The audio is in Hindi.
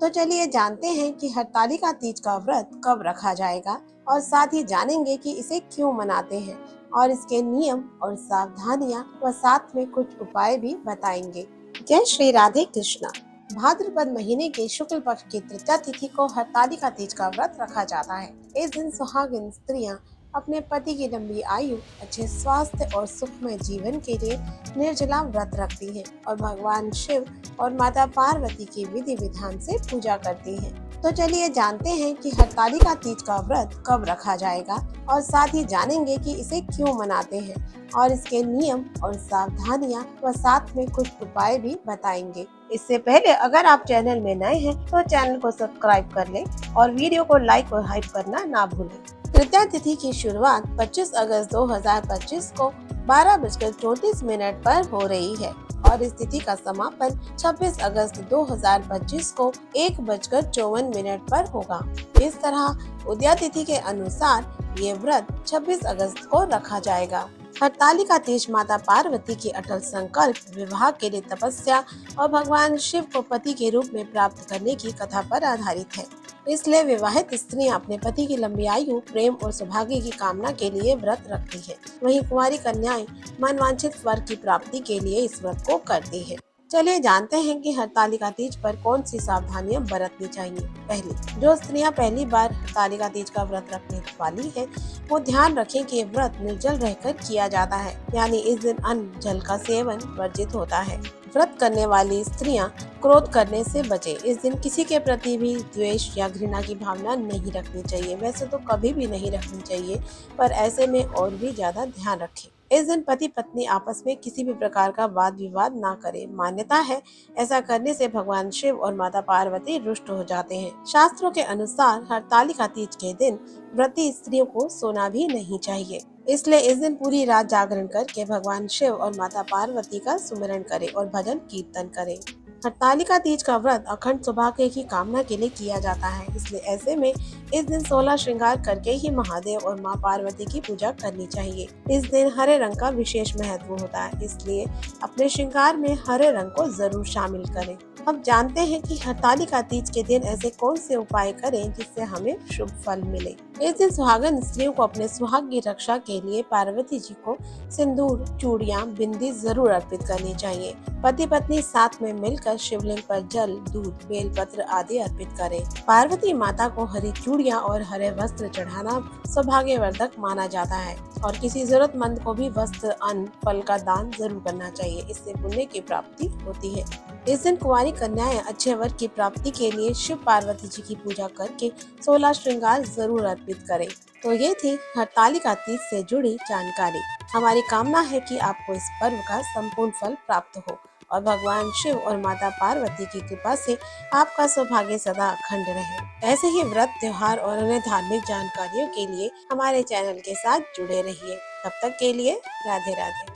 तो चलिए जानते हैं कि हरतालिका तीज का व्रत कब रखा जाएगा और साथ ही जानेंगे कि इसे क्यों मनाते हैं और इसके नियम और सावधानियां व साथ में कुछ उपाय भी बताएंगे। जय श्री राधे कृष्णा। भाद्रपद महीने के शुक्ल पक्ष की तृतीया तिथि को हरतालिका तीज का व्रत रखा जाता है। इस दिन सुहागिन स्त्रियां अपने पति की लंबी आयु, अच्छे स्वास्थ्य और सुखमय जीवन के लिए निर्जला व्रत रखती हैं और भगवान शिव और माता पार्वती की विधि विधान से पूजा करती हैं। तो चलिए जानते हैं कि हरतालिका तीज का व्रत कब रखा जाएगा और साथ ही जानेंगे कि इसे क्यों मनाते हैं और इसके नियम और सावधानियां व साथ में कुछ उपाय भी बताएंगे। इससे पहले अगर आप चैनल में नए हैं तो चैनल को सब्सक्राइब कर लें और वीडियो को लाइक और हाइप करना ना भूलें। तृतीया तिथि की शुरुआत 25 अगस्त 2025 को 12:34 पर हो रही है और इस तिथि का समापन 26 अगस्त 2025 को 1:54 पर होगा। इस तरह उदया तिथि के अनुसार ये व्रत 26 अगस्त को रखा जाएगा। हरतालिका तीज माता पार्वती के अटल संकल्प, विवाह के लिए तपस्या और भगवान शिव को पति के रूप में प्राप्त करने की कथा पर आधारित है। इसलिए विवाहित स्त्रियां अपने पति की लंबी आयु, प्रेम और सौभाग्य की कामना के लिए व्रत रखती हैं। वहीं कुंवारी कन्याएं मनवांछित वर की प्राप्ति के लिए इस व्रत को करती हैं। चलिए जानते हैं कि हरतालिका तीज पर कौन सी सावधानियां बरतनी चाहिए। पहली, जो स्त्रियां पहली बार हरतालिका तीज का व्रत रखने वाली हैं, वो ध्यान रखें कि व्रत निर्जल रहकर किया जाता है, यानी इस दिन अन्न जल का सेवन वर्जित होता है। व्रत करने वाली स्त्रियां क्रोध करने से बचें। इस दिन किसी के प्रति भी द्वेष या घृणा की भावना नहीं रखनी चाहिए। वैसे तो कभी भी नहीं रखनी चाहिए, पर ऐसे में और भी ज्यादा ध्यान रखें। इस दिन पति पत्नी आपस में किसी भी प्रकार का वाद विवाद ना करें। मान्यता है ऐसा करने से भगवान शिव और माता पार्वती रुष्ट हो जाते हैं। शास्त्रों के अनुसार हरतालिका तीज के दिन व्रती स्त्रियों को सोना भी नहीं चाहिए। इसलिए इस दिन पूरी रात जागरण करके भगवान शिव और माता पार्वती का सुमिरन करें और भजन कीर्तन करें। हरतालिका तीज का व्रत अखंड सौभाग्य की कामना के लिए किया जाता है, इसलिए ऐसे में इस दिन 16 श्रृंगार करके ही महादेव और माँ पार्वती की पूजा करनी चाहिए। इस दिन हरे रंग का विशेष महत्व होता है, इसलिए अपने श्रृंगार में हरे रंग को जरूर शामिल करें। अब जानते हैं कि हरतालिका तीज के दिन ऐसे कौन से उपाय करें जिससे हमें शुभ फल मिले। इस दिन सुहागन स्त्रियों को अपने सुहाग की रक्षा के लिए पार्वती जी को सिंदूर, चूड़ियां, बिंदी जरूर अर्पित करनी चाहिए। पति पत्नी साथ में मिलकर शिवलिंग पर जल, दूध, बेलपत्र आदि अर्पित करें। पार्वती माता को हरी चूड़ियां और हरे वस्त्र चढ़ाना सौभाग्यवर्धक माना जाता है और किसी जरूरतमंद को भी वस्त्र, अन्न, फल का दान जरूर करना चाहिए। इससे पुण्य की प्राप्ति होती है। इस दिन कुंवारी कन्याएं अच्छे वर की प्राप्ति के लिए शिव पार्वती जी की पूजा करके 16 श्रृंगार जरूर अर्पित करें। तो ये थी हरतालिका तीज से जुड़ी जानकारी। हमारी कामना है कि आपको इस पर्व का संपूर्ण फल प्राप्त हो और भगवान शिव और माता पार्वती की कृपा से आपका सौभाग्य सदा अखंड रहे। ऐसे ही व्रत, त्योहार और अन्य धार्मिक जानकारियों के लिए हमारे चैनल के साथ जुड़े रहिए। तब तक के लिए राधे राधे।